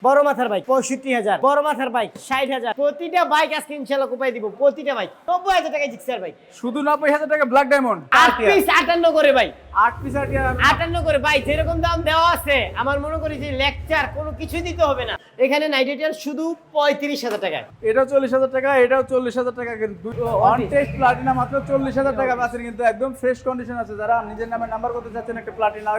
বড় মাথার বাইক 65,000, বড় মাথার বাইক 60,000, প্রতিটা বাইক আজকে ইনশাআল্লাহ কোপাই দিব, প্রতিটা বাইক 90,000 টাকায় জিক্সার বাইক, শুধু 90,000 টাকা ব্ল্যাক ডায়মন্ড 8 পিস 58 করে ভাই, 8 পিস 58 করে ভাই, যেরকম দাম দেওয়া আছে আমার মনে করি যে লেকচার কোনো কিছুই দিতে হবে না। এখানে নাইট্রেটার শুধু 35,000 টাকায়, এটাও 40,000 টাকা, এটাও 40,000 টাকা, কিন্তু অন টেস্ট প্লাটিনা মাত্র 40,000 টাকা পাচ্ছেন, কিন্তু একদম ফ্রেশ কন্ডিশন আছে। যারা নিজের নামে নাম্বার করতে চাচ্ছেন একটা প্লাটিনা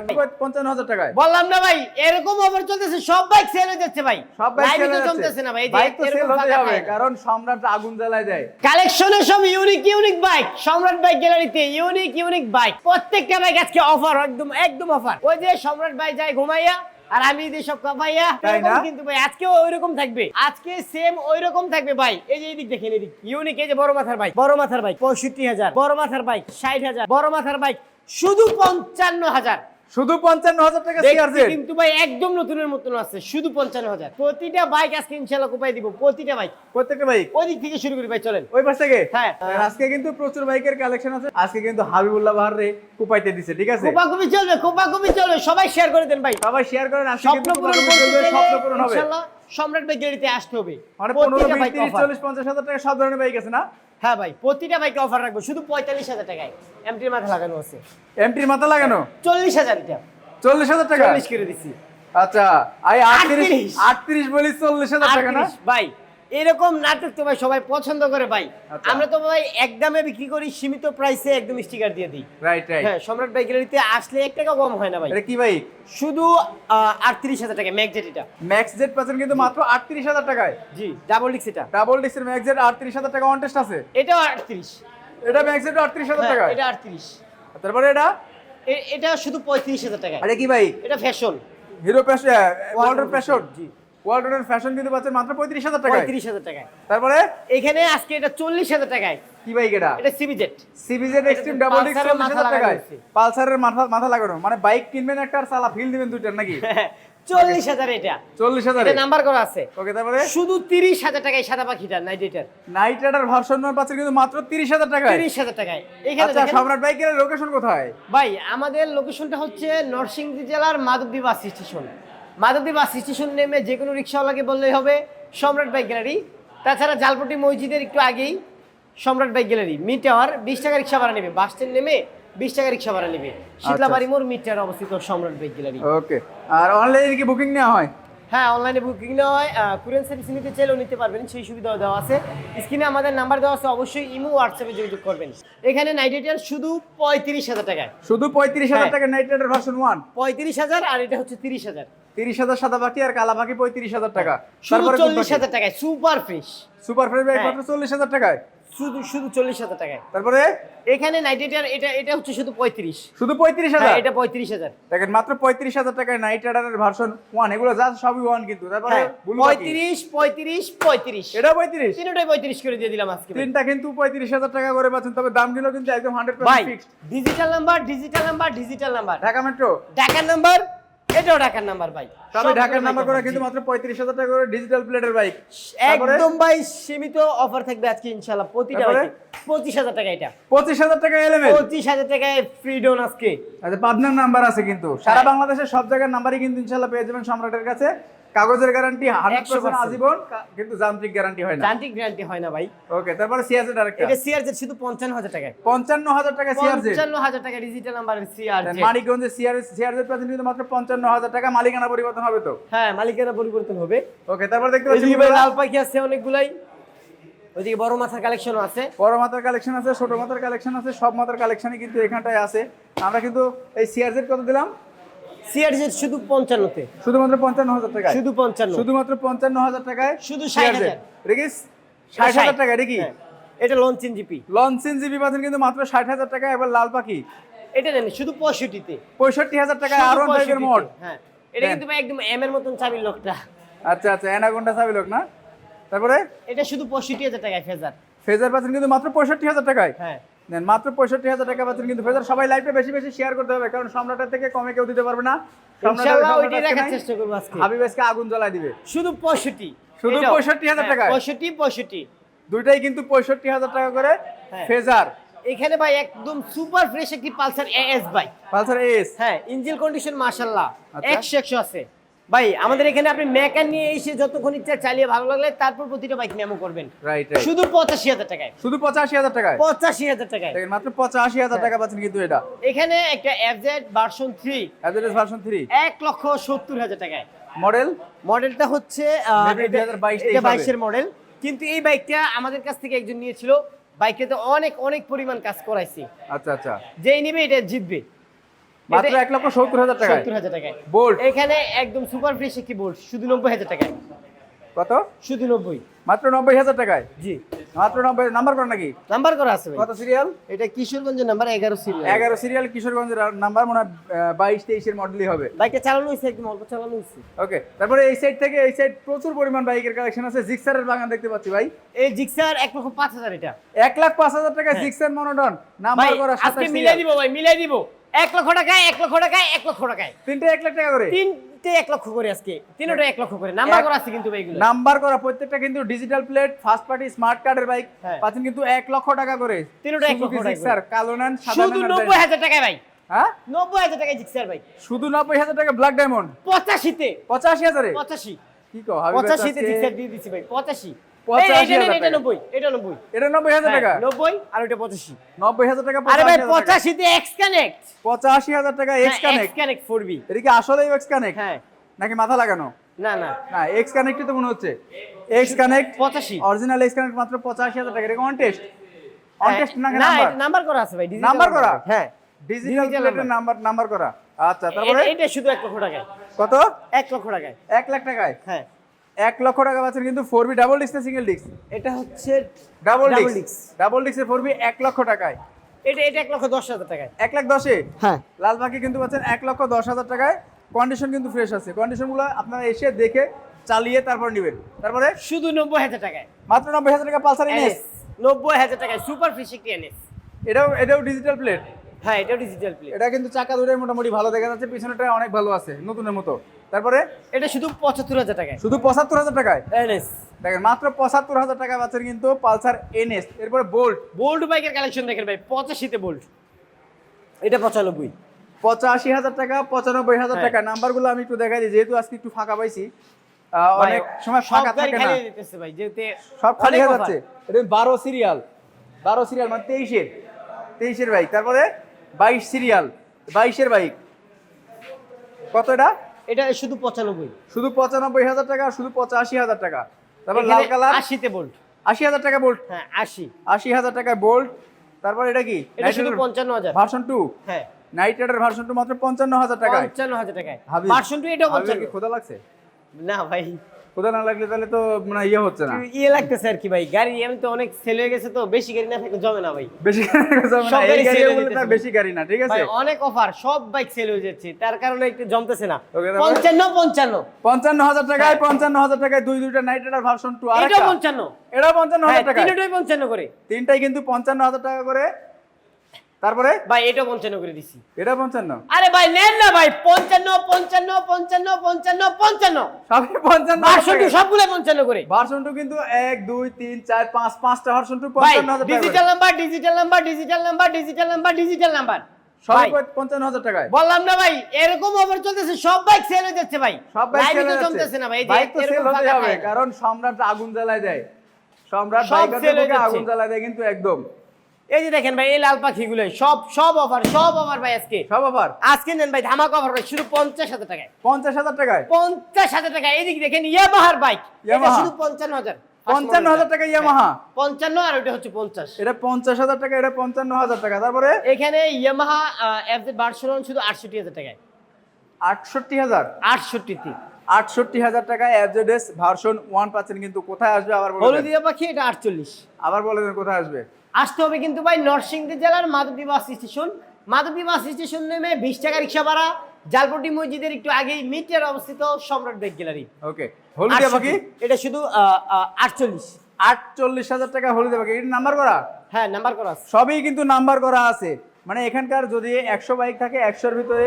55,000 টাকায়, বললাম না ভাই এরকম অফার চলতেছে, সব বাইক সেল হয়ে যাচ্ছে ভাই, সব বাইক লাইভে সেল তো হচ্ছে। জমতেছে না ভাই, এই যে বাইক তো সেল এরকম হতে ফাঁকা হবে, খায়। কারণ সম্রাট আগুন জ্বালায় দেয়। কালেকশনে সব ইউনিক ইউনিক বাইক, সম্রাট বাইক গ্যালারিতে ইউনিক ইউনিক বাইক, প্রত্যেকটা বাইক আজকে অফার, একদম একদম অফার। ওই যে সম্রাট ভাই যায় ঘুমাইয়া আর আমি যে সব কাপাইয়া, তাই না? এরকম কিন্তু ভাই আজকেও ওইরকম থাকবে, আজকে সেম ওইরকম থাকবে ভাই। এই যে এদিক দেখেন, এদিক ইউনিক, এই যে বড় মাথার বাইক, বড় মাথার বাইক 65,000, বড় মাথার বাইক 60,000, বড় মাথার বাইক শুধু 55,000, শুধু 55,000 টাকা দেখতে সিআরজেড। কিন্তু ভাই একদম নতুনের মতন আছে, শুধু 55,000। প্রতিটা বাইক আজকে ইনশাআল্লাহ কোপাই দিব, প্রতিটা বাইক। প্রত্যেকটা বাইক ওই দিক থেকে শুরু করি ভাই, চলেন। ওই পাশ থেকে। হ্যাঁ। আজকে কিন্তু প্রচুর বাইকের কালেকশন আছে। আজকে কিন্তু হাবিবুল্লাহ বাহারে কুপাইতে দিছে, ঠিক আছে? কোপাকুপি চলবে, কোপাকুপি চলবে, সবাই শেয়ার করে দেন ভাই। সবাই শেয়ার করেন, আজকে স্বপ্ন কিন্তু পূরণ কুপাকুপি করতে চলবে, চাইলে স্বপ্ন পূরণ হবে। ইনশাআল্লাহ সম্রাট বাইক গ্যালারিতে আসতে হবে। মানে 15, প্রতিটা 20, বাইক 30, অফার। 40, 50,000 টাকা সব ধরনের বাইক আছে না? হ্যাঁ ভাই, প্রতিটা বাইকে অফার রাখবো শুধু 45,000 টাকায়, এমটির মাথা লাগানো আছে। এমটির মাথা লাগানো 40,000 এটা, 40,000 টাকা। 40 করে দিছি। আচ্ছা, আই 38 38 38 বলি 40,000 টাকা না? 38 ভাই, এরকম নাটক তো ভাই সবাই পছন্দ করে ভাই। আচ্ছা। আমরা তো ভাই একদমে বিক্রি করি, সীমিত প্রাইসে একদম স্টিকার দিয়ে দিই। Right right. হ্যাঁ, সম্রাট বাইক গ্যালারিতে আসলে 1 টাকা কম হয় না ভাই, এটা কি বাইক? শুধু 38,000 টাকা ম্যাকজেট এটা। ম্যাক্স জেড পাচ্ছেন কিন্তু মাত্র 38,000 টাকায়। জি, ডাবল ডিক্স এটা। ডাবল ডিক্সের ম্যাক্স জেড 38,000 টাকা অন টেস্ট আছে। এটাও 38। এটা ম্যাক্স জেড 38,000 হ্যাঁ, টাকা। এটা 38। তারপরে এটা এটা শুধু 35,000 টাকা। আরে কি বাইক? এটা ফ্যাশন, হিরো প্যাশন, ওয়ার্ল্ডের প্যাশন। জি, ওয়ার্ল্ডের ফ্যাশন কিন্তু পাচ্ছেন মাত্র 35,000 টাকায়। 35,000 টাকায়। তারপরে এখানে আজকে এটা 40,000 টাকায়। কি বাইক এটা? এটা সিবিজেড। সিবিজেড এক্সট্রিম ডাবল ডিক্স পালসারের মাথা 40,000 টাকায়। লাগানো আছে। পালসারের মাথা লাগানো, মানে বাইক কিনবেন একটা আর চালা ফিল দিবেন দুইটার নাকি? 40,000 এটা। 40,000 এটা নাম্বার করা আছে। ওকে, তারপরে শুধু 30,000 টাকায় সাদা পাখিটা Knight Rider. Knight Rider version 1 পাচ্ছেন কিন্তু মাত্র 30,000 টাকায়। 30,000 টাকায়। এখানে আচ্ছা, দেখেন সম্রাট বাইকের লোকেশন কোথায়? ভাই, আমাদের লোকেশনটা হচ্ছে নরসিংদী জেলার Madhabdi bus station. Madhabdi bus station নেমে যে কোনো রিক্সাওয়ালাকে বললেই হবে সম্রাট বাইক গ্যালারি। তাছাড়া জালপটি মসজিদের একটু আগেই সম্রাট বাইক গ্যালারি, মিড টাওয়ার, 20 টাকা রিক্সা ভাড়া নেবে, বাস স্ট্যান্ড নেমে 20 টাকা রিক্সা ভাড়া নেবে। শীতলাবাড়ি মোড় মিড টাওয়ারে অবস্থিত সম্রাট বাইক গ্যালারি। ওকে, আর অনলাইনে কি বুকিং নেওয়া হয়? হ্যাঁ, অনলাইনে বুকিং নেওয়া হয়, কুরিয়ার সার্ভিস নিতে চাইলেও নিতে পারবেন, সেই সুবিধাও দেওয়া আছে। স্ক্রিনে আমাদের নাম্বার দেওয়া আছে, অবশ্যই ইমো হোয়াটসঅ্যাপে যোগাযোগ করবেন। এখানে নাইট রাইডার শুধু 35,000 টাকায়, শুধু 35,000 হ্যাঁ। টাকা নাইট রাইডার ভার্সন 1। 35,000, আর এটা হচ্ছে 30,000। 30,000 সাদা বাকি আর কালা বাকি 35,000 টাকা। শুধু 40,000 টাকায় super fresh, super fresh bike হ্যাঁ। মাত্র 40,000 টাকায়। শুধু 40,000 টাকায়। তারপরে এখানে নাইট রাইডার এটা হচ্ছে শুধু 35। শুধু হ্যাঁ, 35,000। এটা 35,000। দেখেন মাত্র 35,000 টাকায় নাইট রাইডারের ভার্সন 1, এগুলো জাস্ট সবই 1 কিন্তু। তারপরে হ্যাঁ, ব্লু বাকি 35, 35, 35। এটা 35। তিনটাই 35 করে দিয়ে দিলাম আজকে ভাই। তিনটা কিন্তু 35,000 টাকা করে পাচ্ছেন, তবে দামগুলো কিন্তু একদম 100% ভাই, fixed. Digital number, digital number, digital number, Dhaka metro ঢাকার নাম্বার, এটাও ঢাকার নাম্বার ভাই। সবই ঢাকার সবগুলো নাম্বার বাইক করে অফার, কিন্তু জি। মাত্র 35,000 টাকা করে ডিজিটাল প্লেটের বাইক। তারপরে একদম ভাই সীমিত অফার থাকবে আজকে ইনশাআল্লাহ, প্রতিটা তারপরে? বাইকে 25,000 টাকা। এটা 25,000 টাকা এলিমেন্ট। 25,000 টাকায় ফ্রি ডোন আজকে। আচ্ছা, পাবনার নাম্বার আছে কিন্তু, সারা বাংলাদেশের সব জায়গার নাম্বারই কিন্তু ইনশাআল্লাহ পেয়ে যাবেন সম্রাটের কাছে। কাগজের গ্যারান্টি 100% 100% আজীবন, কিন্তু যান্ত্রিক গ্যারান্টি হয় না। যান্ত্রিক গ্যারান্টি হয় না ভাই। ওকে, তারপরে সিআরজেড আরেকটা এটা সিআরজেড শুধু 55,000 টাকায়। 55,000 টাকা সিআরজেড। 55,000 টাকা ডিজিটাল নাম্বারের সিআরজেড। মানিকগঞ্জে সিআরজেড পাচ্ছেন কিন্তু মাত্র 55,000 টাকা। মালিকানা পরিবর্তন হবে তো? হ্যাঁ, মালিকেরা পরিবর্তন হবে। ওকে, তারপর দেখতে পাচ্ছি এদিকে ভাই লাল পাখি আছে অনেকগুলাই, ওইদিকে বড় মাথার কালেকশনও আছে। বড় মাথার কালেকশন আছে, ছোট মাথার কালেকশন আছে, সব মাথার কালেকশনই কিন্তু এখানটায় আছে। আমরা কিন্তু এই সিআরজেড কত দিলাম? সিআরজেড শুধু 55 তে, শুধুমাত্র 55,000 টাকায়। শুধু 55, শুধুমাত্র 55,000 টাকায় শুধু CRZ 60,000। রেগিস 60,000 টাকা। এটা কি হ্যাঁ, এটা লঞ্চিন জিপি। লঞ্চিন জিবি পাচ্ছেন কিন্তু মাত্র 60,000 টাকা। এবার লাল পাখি এটা নেন শুধু 65 তে, 65,000 টাকায় শুধু আর 1 টাইপের 65 মোড। তে। হ্যাঁ, এটা দেন। কিন্তু ভাই একদম এম এর মতন চাবির লকটা। আচ্ছা আচ্ছা, অ্যানাকোন্ডা চাবি লোক না? তারপরে এটা শুধু 65,000 টাকায় ফেজার। ফেজার পাচ্ছেন কিন্তু মাত্র 65,000 টাকায়। হ্যাঁ, দেন মাত্র 65,000 টাকা পাচ্ছেন কিন্তু ফেজার। সবাই লাইভটা বেশি বেশি শেয়ার করতে হবে, কারণ সম্রাটের থেকে কমে কেউ দিতে পারবে না। ইনশাআল্লাহ ওইটাই রাখার চেষ্টা করব আজকে। হাবিব আজকে আগুন জ্বালায় দিবে। শুধু 65, শুধু 65,000 টাকায়? 65। দুইটাই কিন্তু 65,000 টাকা করে হ্যাঁ। ফেজার। এখানে ভাই একদম সুপার ফ্রেশ একটি Pulsar as bike. Pulsar S হ্যাঁ, ইঞ্জিন কন্ডিশন মাশাআল্লাহ আচ্ছা। 100 আছে। ভাই আমাদের এখানে আপনি মেকার নিয়ে এসে যতক্ষণ ইচ্ছা চালিয়ে ভালো লাগলে তারপর প্রতিটা বাইক মেমো করবেন। রাইট শুধু 85,000 টাকায়, শুধু 85,000 টাকায়, 85,000 টাকায় দেখেন মাত্র 85,000 টাকা পাচ্ছেন কিন্তু এটা। এখানে একটা এফজেড ভার্সন 3 অ্যাড্রেস ভার্সন 3 1,70,000 টাকায়। মডেল মডেলটা হচ্ছে Maybe 2022 এটা 22 এর মডেল, কিন্তু এই বাইকটা আমাদের কাছ থেকে একজন নিয়েছিল, বাইকটাতে অনেক অনেক পরিমাণ কাজ করাইছি। আচ্ছা আচ্ছা, যেই নিবে এটা জিতবে। মাত্র 1,70,000 টাকায় 70,000 টাকায় বোল্ট। এখানে একদম সুপার ফ্রেশ একটি বোল্ট শুধু 90,000 টাকায়। কত? শুধু 90। মাত্র 90,000 টাকায়, জি মাত্র 90। নাম্বার করা নাকি? নাম্বার করা আছে ভাই। কত সিরিয়াল? এটা কিশোরগঞ্জের নাম্বার 11 সিরিয়াল। 11 সিরিয়াল কিশোরগঞ্জের নাম্বার, মনে হয় 22-23 এর মডেলই হবে। বাইকটা চালানো হয়েছে, একদম অল্প চালানো হয়েছে। ওকে, তারপরে এই সাইড থেকে এই সাইড প্রচুর পরিমাণ বাইকের কালেকশন আছে। জিক্সারের বাগান দেখতে পাচ্ছি ভাই। এই জিক্সার 1,05,000 এটা। 1,05,000 টাকা জিক্সার মনোটন, নাম্বার ভাই করা আজকে 27 মিলাই দিব ভাই, মিলাই দিব। 1 লক্ষ টাকায়, 1 লক্ষ টাকায়, 1 লক্ষ টাকায়। তিনটে 1 লাখ টাকা করে, তিনটে 1 লক্ষ করে আজকে, তিনটা 1 লক্ষ করে। নাম্বার করা আছে কিন্তু ভাইগুলো। নাম্বার করা প্রত্যেকটা কিন্তু digital plate, first party smart কার্ডের বাইক হ্যাঁ। পাচ্ছেন কিন্তু 1 লক্ষ টাকা করে। তিনটা 1 লক্ষ টাকা করে। জিক্সার কালো নেন, সাদা শুধু নেন, 90,000 টাকায় ভাই। হ্যাঁ 90,000 টাকায় জিক্সার ভাই। শুধু 90,000 টাকা ব্ল্যাক ডায়মন্ড। 85 তে 85,000 এ 85 কি কও হাবিব? 85 তে জিক্সার দিয়ে দিছি ভাই। 85 85,000 এটা টাকা। 90, এটা 90। এটা 90,000 টাকা, 90 আর ওটা 85। 90,000 টাকা। আরে ভাই 85,000 টাকা। 85 তে এক্স কানেক্ট। 85,000 টাকা x connect. X connect 4B। এটা কি আসলেই এক্স কানেক্ট হ্যাঁ নাকি মাথা লাগানো? না না না, এক্স কানেক্টই তো মনে হচ্ছে। X connect 85। Original x connect মাত্র 85,000 টাকা। এটা অন টেস্ট, অন টেস্ট না না নাম্বার? এটা নাম্বার করা আছে ভাই, ডিজিটাল নাম্বার করা? হ্যাঁ ডিজিটাল digital প্লেটের number। নাম্বার করা। আচ্ছা, তারপরে এটা শুধু 1 লক্ষ টাকায়। কত? 1 লক্ষ টাকায়। 1 লাখ টাকায়। হ্যাঁ 1 লক্ষ টাকা পাচ্ছেন কিন্তু 4B ডাবল ডিস্ক না সিঙ্গেল ডিস্ক? এটা হচ্ছে double Double disc. disc। Double ডিস্কের 4B 1 লক্ষ টাকায়। এটা 1,10,000 টাকায়। 1 লাখ 10 এ হ্যাঁ লাল পাখি কিন্তু পাচ্ছেন 1,10,000 টাকায়। কন্ডিশন কিন্তু ফ্রেশ আছে। কন্ডিশনগুলো আপনারা এসে দেখে চালিয়ে তারপর নেবেন। তারপরে শুধু 90,000 টাকায়। মাত্র 90,000 টাকা পালসার এনএস। 90,000 টাকায় সুপার ফ্রেশ একটি এনএস। এটাও ডিজিটাল প্লেট। হ্যাঁ এটাও ডিজিটাল প্লেট। এটা কিন্তু চাকা দুটোই মোটামুটি ভালো দেখা যাচ্ছে, পিছনেটা অনেক ভালো আছে নতুনের মতো। তারপরে এটা শুধু 75,000 টাকায়। শুধু 75,000 টাকায় এনএস দেখেন, মাত্র 75,000 টাকা পাচ্ছেন কিন্তু পালসার এনএস। এরপরে বোল্ট। বোল্ট বাইকের কালেকশন দেখেন ভাই, 85 তে বোল্ট। এটা 95। 85,000 টাকা, 95,000 হ্যাঁ। টাকা। নাম্বারগুলো আমি একটু দেখাই দিই, যেহেতু আজকে একটু ফাঁকা পাইছি। অনেক সময় সব ফাঁকা গাড়ি থাকে না, খালি দিতেছে ভাই, যেতে সব খালি অনেক হয়ে offer। যাচ্ছে। এটা 12 সিরিয়াল, 12 সিরিয়াল মানে 23-এর বাইক। তারপরে 22 সিরিয়াল, 22-এর বাইক। কত এটা? এটা শুধু 95। শুধু 95,000 টাকা, শুধু 85,000 টাকা। তারপর লাল কালার 80 তে বোল্ট। 80,000 টাকা বোল্ট। হ্যাঁ 80। 80,000 টাকায় বোল্ট। তারপর এটা কি? এটা শুধু 55,000। ভার্সন 2। হ্যাঁ নাইট রাইডার ভার্সন 2 মাত্র 55,000 টাকায়। 55,000 টাকায়। হাবিব, ভার্সন 2 এটাও হাবিবের কি 55। খোদা লাগছে? না ভাই খোদা না লাগলে তাহলে তো মানে ইয়ে হচ্ছে না। ইয়ে লাগতেছে আর কি ভাই, গাড়ি এমনি তো অনেক সেল হয়ে গেছে, তো বেশি গাড়ি না থাকলে জমে না ভাই। বেশি সব গাড়ি এই গাড়ি sale হয়ে বলে তার যেতেছে। বেশি গাড়ি না, ঠিক আছে? ভাই অনেক অফার, সব বাইক সেল হয়ে যাচ্ছে, তার কারণে একটু জমতেছে না। Okay, তারপরে? 55 55,000 টাকায়, 55,000 টাকায় দুইটা নাইট রাইডার ভার্সন 2। আর এটা 55। এটাও 55,000 টাকা। তিনটাই 55 করে। তিনটাই কিন্তু 55,000 টাকা করে। তারপরে ভাই এটা 55 করে দিছি। এটা 55। আরে ভাই নেন না ভাই, 55 55 55 55 55। সবই 55,000 ভার্সন টাকা। 2 সবগুলো 55 করে। ভার্সন 2 কিন্তু 1 2 3 4 5 5টা ভার্সন 2 ভাই 55,000 টাকা। Digital number, digital number, digital number, digital number, digital number. সবই ভাই 55,000 টাকায়। বললাম না ভাই, এরকম অফার চলতেছে, সব বাইক সেল হয়ে যাচ্ছে ভাই। সব বাইক লাইভে সেল তো হয়ে জমতেছে না ভাই, এই যে বাইক তো সেল এরকম হতে ফাঁকা হবে, পায় না। কারণ সম্রাট আগুন জ্বালায় দেয়। সম্রাট সব বাইকারদের sell হয়ে বুকে যাচ্ছে। আগুন জ্বালায় দেয় কিন্তু একদম। এই যে দেখেন ভাই, এই লাল পাখিগুলো সব অফার ভাই আজকে। সব আবার আজকে নেন ভাই ধামাকা অফার ভাই, শুধু 50,000 টাকায়। 50,000 টাকায়। 50,000 টাকা। এইদিক দেখেন ইয়ামাহার বাইক, এটা ইয়ামাহা। শুধু 55,000। 55,000 টাকা ইয়ামাহা। 55 আর ওটা হচ্ছে 50। এটা 50,000 টাকা, এটা 55,000 টাকা। তারপরে এখানে ইয়ামাহা এফজেড ভার্সন শুধু 68,000 টাকায়। 68,000। 68 তে 68,000 টাকায় এফজেডএস ভার্সন 1 পাচ্ছেন কিন্তু। কোথায় আসবে আবার বলে দেন। হলদিয়া পাখি, এটা 48। আবার বলে দেন কোথায় আসবে। আসতে হবে কিন্তু ভাই নরসিংদী জেলার Madhabdi bus station. Madhabdi bus station নেমে 20 টাকা রিক্সা ভাড়া, জালপটি মসজিদের একটু আগেই মিটার অবস্থিত সম্রাট বাইক গ্যালারি। ওকে, হলদিয়া পাখি 68 এটা শুধু 48। 48,000 টাকা হলদিয়া পাখি। এটা নাম্বার করা? হ্যাঁ নাম্বার করা আছে। সবই কিন্তু নাম্বার করা আছে। মানে এখানকার যদি 100 বাইক থাকে, 100-এর ভিতরে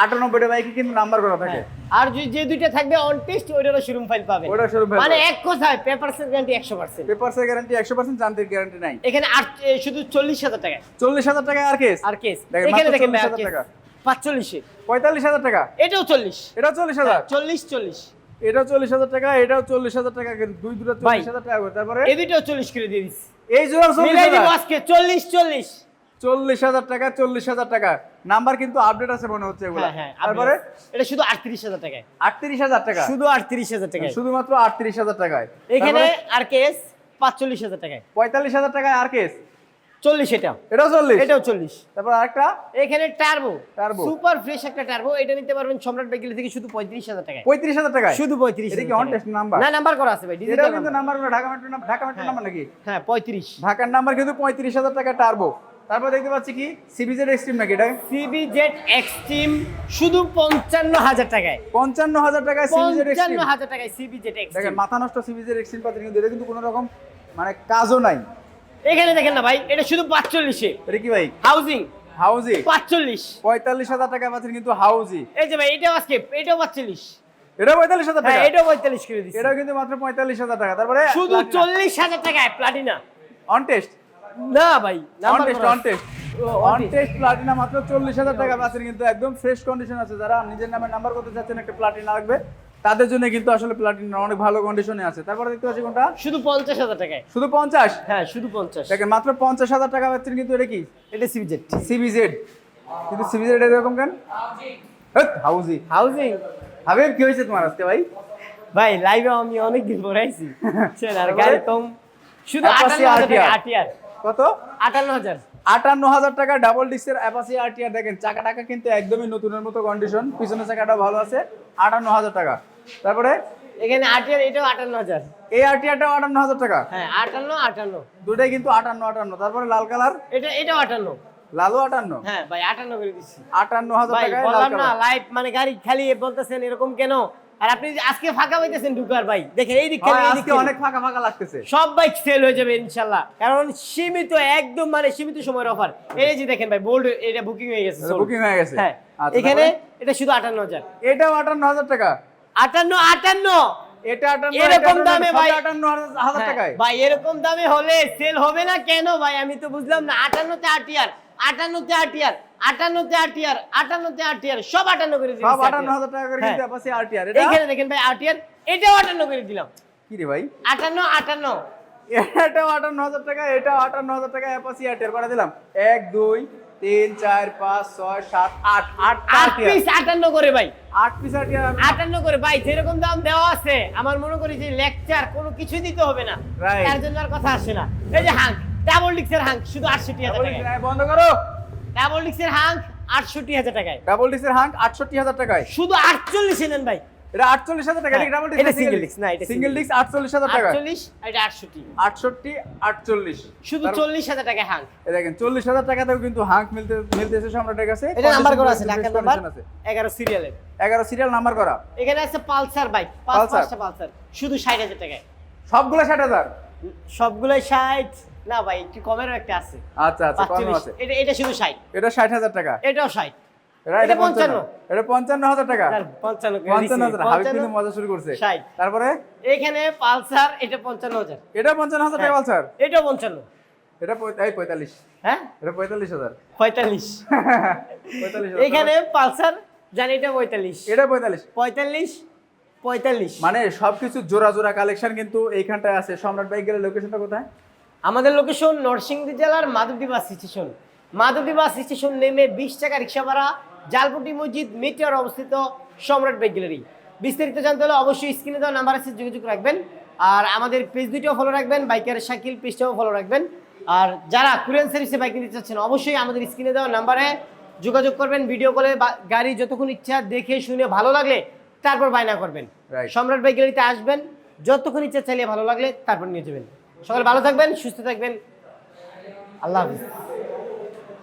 98টা বাইকই কিন্তু নাম্বার করা থাকে। আর যে দুইটা থাকবে অন টেস্ট, ওইটারও শোরুম ফাইল পাবেন। ওটা showroom file মানে পাবেন। এক কথায় পেপারসের গ্যারান্টি 100%। পেপারসের গ্যারান্টি 100%, যান্ত্রিক গ্যারান্টি নাই। এখানে শুধু 40,000 টাকায় 40,000 টাকা আর কেস। আর কেস। দেখেন এখানে মাত্র দেখেন ভাই আর 40,000 কেস। টাকা। 45-এ 45,000 টাকা, এটাও 40, এটাও 40,000, 40, এটাও 40,000 টাকা, এটাও 40,000 টাকা, কিন্তু দুই দুটো ভাই, 40,000 টাকা করে। তারপরে এই দুটো 40 করে দিয়ে দিচ্ছি, এই জোড়া মিলাই দিব 40,000, আজকে 40 40,000 টাকা, 40,000 টাকা। নাম্বার কিন্তু আপডেট আছে মনে হচ্ছে এগুলো। হ্যাঁ, তারপরে এটা শুধু 38,000 টাকায়, 38,000 টাকা, শুধু 38,000 টাকায়। শুধুমাত্র 38,000 টাকায়। এখানে তারপরে আরকেএস 45,000 টাকায়, 45,000 টাকায় আর কেস, 40 এটাও, এটাও 40, এটাও 40। তারপর আরেকটা এখানে টার্বো Turbo। সুপার ফ্রেশ একটা টার্বো, এটা নিতে পারবেন সম্রাট বাইকেলি থেকে শুধু 35,000 টাকায়, 35,000 টাকায়, শুধু 35,000 এটা কি অন টেস্ট নাম্বার? না, নাম্বার করা আছে ভাই, এটাও ডিজিটাল কিন্তু number. Number Dhaka metro number নাকি? হ্যাঁ 35। ঢাকার নাম্বার কিন্তু 35,000 টাকা টার্বো। তারপর দেখতে পাচ্ছি কি সিবিজেড এক্সট্রিম নাকি এটা? সিবিজেড এক্সট্রিম শুধু 55,000 টাকায়, 55,000 টাকায় সিবিজেড এক্সট্রিম। 55,000 টাকায় সিবিজেড দেখেন এক্সট্রিম। মাথা নষ্ট সিবিজেড এক্সট্রিম পাচ্ছেন, কিন্তু এটা কিন্তু কোনো রকম মানে কাজও নাই। এখানে দেখেন না ভাই, এটা শুধু 45-এ এটা কি ভাই? হাউজিং, হাউজি 45। 45,000 টাকা পাচ্ছেন কিন্তু হাউজি। এই যে ভাই, এটাও আজকে, এটাও 45। এটা 45,000 টাকা, হ্যাঁ, এটাও 45 করে দিচ্ছি, এটাও কিন্তু মাত্র 45,000 টাকা। তারপরে শুধু 40,000 টাকায় প্লাটিনা। অন টেস্ট, না ভাই, অন নাম্বার টেস্ট, করা অন আছে। টেস্ট, অন টেস্ট প্লাটিনা মাত্র 40,000 টাকা পাচ্ছেন কিন্তু একদম ফ্রেশ কন্ডিশন আছে। যারা নিজের নামে নাম্বার করতে চাচ্ছেন একটা প্লাটিনা লাগবে, তাদের জন্য কিন্তু আসলে প্লাটিনা অনেক ভালো কন্ডিশনে আছে। তারপরে দেখতে পাচ্ছি কোনটা শুধু 50,000 টাকায়, শুধু 50, হ্যাঁ শুধু 50। দেখেন মাত্র 50,000 টাকা পাচ্ছেন কিন্তু। এটা কি? এটা সিবিজেড, সিবিজেড, কিন্তু সিবিজেড এরকম কেন? হাউজি হাউজিং। হাবিব, কি হয়েছে তোমার আজকে ভাই? ভাই লাইভে আমি অনেকদিন পরে আইছি, বুঝছেন, আর গাড়ি কম, শুধু Apache 58,000 টাকা RTR। আরটিআর, কত? 58,000। 58,000 টাকা ডাবল ডিস্কের অ্যাপাচি আরটিআর। দেখেন চাকাটাকা কিন্তু একদমই নতুনের মতো কন্ডিশন, পিছনের চাকাটা ভালো আছে। 58,000 টাকা। তারপরে এখানে আরটিআর, এটাও 58,000। এই আরটিআরটাও 58,000 টাকা, হ্যাঁ 58। দুটাই কিন্তু 58। তারপরে লাল কালার, এটাও 58। লালও 58, হ্যাঁ ভাই 58 করে দিচ্ছি 58,000 ভাই, টাকায় লাল বললাম না কালার। লাইভ মানে গাড়ি খালি বলতেছেন এরকম কেন? আর আপনি যে আজকে ফাঁকা পাইতেছেন ঢুকার ভাই, দেখেন এই দিক খালি, এই দিক আজকে খালি। অনেক ফাঁকা ফাঁকা লাগতেছে। সব বাইক সেল হয়ে যাবে ইনশাআল্লাহ, কারণ সীমিত, একদম মানে সীমিত সময়ের অফার। এই যে দেখেন ভাই, বোল্ড এটা বুকিং হয়ে গেছে, বুকিং হয়ে গেছে। হ্যাঁ আচ্ছা, এখানে তারপরে? এটা শুধু 58,000। এটাও 58,000 টাকা, 58। এটা 58, এরকম দামে ভাই, 58,000 হ্যাঁ, টাকায়। ভাই এরকম দামে হলে সেল হবে না কেন ভাই? আমি তো বুঝলাম না। 58-তে আরটিআর, 58-তে আরটিআর, 58-তে আরটিআর, 58-তে আরটিআর, সব 58 করে দিলাম। সব 58,000 টাকা করে কিন্তু অ্যাপাচি আরটিআর। এটা এখানে দেখেন ভাই আরটিআর, এটাও 58 করে দিলাম। কি রে ভাই? 58। এটাও 58,000 টাকা, এটাও 58,000 টাকা অ্যাপাচি আরটিআর করে দিলাম। 1 2 3 4 5 6 7 8 8 পিস 58 করে ভাই, 8 পিস আরটিআর। 58 করে ভাই। যেরকম দাম দেওয়া আছে, আমার মনে করি যে লেকচার কোনো কিছু দিতে হবে না, Right. তার জন্য আর কথা আসে না। এই যে হাঙ্ক, ডাবল ডিক্সের হাঙ্ক শুধু 68,000 টাকায়। বন্ধ করো। ডাবল ডিক্সের হাঙ্ক 68,000 টাকায়, ডাবল ডিসের হাঙ্ক 68,000 টাকায়। শুধু 48 নেন ভাই। এটা 48,000 টাকা। এটা ডাবল ডিস, এটা single disc, না, এটা সিঙ্গেল single ডিস্ক 48,000 টাকা। 48, এটা 68, 68 48 শুধু 40,000 টাকায় হাঙ্ক। এই দেখেন 40,000 টাকাতেও কিন্তু হাঙ্ক মিলতেছে সম্রাটের কাছে। এটা নাম্বার করা আছে, Condition ঢাকার condition নাম্বার আছে। 11 সিরিয়ালের। 11 সিরিয়াল নাম্বার করা। এখানে আছে পালসার বাইক, Pulsar। পাঁচটা পালসার শুধু 60,000 টাকায়। সবগুলো 60,000। সবগুলোই 60 না ভাই, একটু কমেরও একটা আছে। আচ্ছা আচ্ছা, কম 45, আছে। এটা শুধু 60, এটা 60,000 টাকা। এটাও 60, এটা এটা 55, এটা 55,000 টাকা। 55 করে দিছি, 55,000। হাবিব কিন্তু 55, মজা শুরু করছে। 60। তারপরে এখানে পালসার, এটা 55,000, এটা 55,000 টাকা পালসার। এটাও 55, এটা 45। হ্যাঁ এটা 45,000। 45। 45,000। এখানে পালসার জানি এটা 45, এটা 45। 45। মানে সবকিছু জোড়া জোড়া কালেকশন কিন্তু এইখানটায় আছে। সম্রাট বাইক গেলে লোকেশনটা কোথায়? আমাদের লোকেশন নরসিংদী জেলার Madhabdi bus station. Madhabdi bus station নেমে 20 টাকা রিক্সা ভাড়া, জালপুটি মসজিদ মিটার অবস্থিত সম্রাট বাইক গ্যালারি। বিস্তারিত জানতে হলে অবশ্যই স্ক্রিনে দেওয়া নাম্বার আছে, যোগাযোগ রাখবেন। আর আমাদের পেজ দুইটাও ফলো রাখবেন, বাইকার শাকিল পেজটাও ফলো রাখবেন। আর যারা কুরিয়ার সার্ভিসে বাইক নিতে চাচ্ছেন, অবশ্যই আমাদের স্ক্রিনে দেওয়া নাম্বারে যোগাযোগ করবেন। ভিডিও কলে গাড়ি যতক্ষণ ইচ্ছা দেখে শুনে ভালো লাগলে তারপর বায়না করবেন। Right. সম্রাট বাইক গ্যালারিতে আসবেন, যতক্ষণ ইচ্ছা চাইলে ভালো লাগলে তারপর নিয়ে যাবেন। সকালে ভালো থাকবেন, সুস্থ থাকবেন, আল্লাহ হাফিজ।